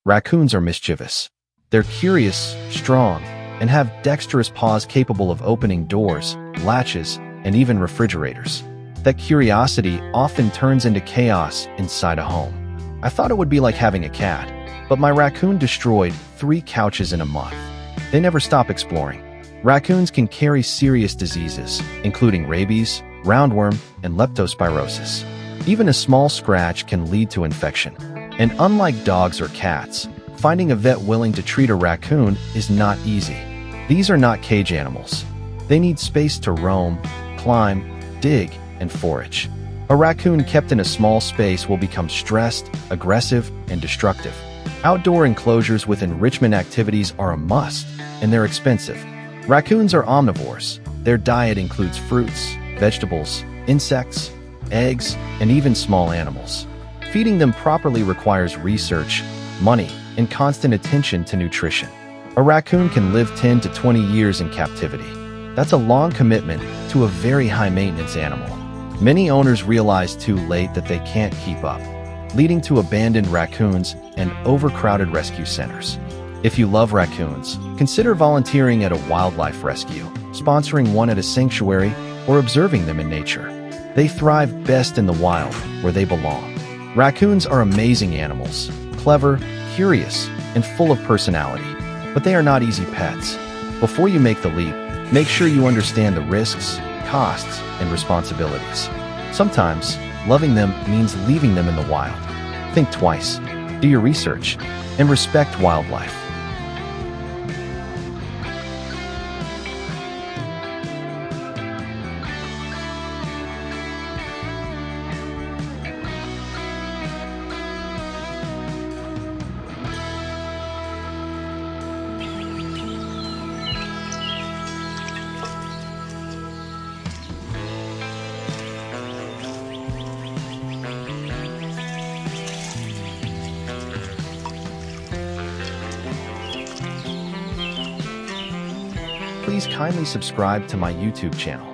Raccoons are mischievous. They're curious, strong, and have dexterous paws capable of opening doors, latches, and even refrigerators. That curiosity often turns into chaos inside a home. I thought it would be like having a cat, but my raccoon destroyed 3 couches in a month. They never stop exploring. Raccoons can carry serious diseases, including rabies, roundworm, and leptospirosis. Even a small scratch can lead to infection. And unlike dogs or cats, finding a vet willing to treat a raccoon is not easy. These are not cage animals. They need space to roam, climb, dig, and forage. A raccoon kept in a small space will become stressed, aggressive, and destructive. Outdoor enclosures with enrichment activities are a must, and they're expensive. Raccoons are omnivores. Their diet includes fruits, vegetables, insects, eggs, and even small animals. Feeding them properly requires research, money, and constant attention to nutrition. A raccoon can live 10 to 20 years in captivity. That's a long commitment to a very high-maintenance animal. Many owners realize too late that they can't keep up, leading to abandoned raccoons and overcrowded rescue centers. If you love raccoons, consider volunteering at a wildlife rescue, sponsoring one at a sanctuary, or observing them in nature. They thrive best in the wild, where they belong. Raccoons are amazing animals, clever, curious, and full of personality. But they are not easy pets. Before you make the leap, make sure you understand the risks, costs, and responsibilities. Sometimes, loving them means leaving them in the wild. Think twice, do your research, and respect wildlife. Please kindly subscribe to my YouTube channel.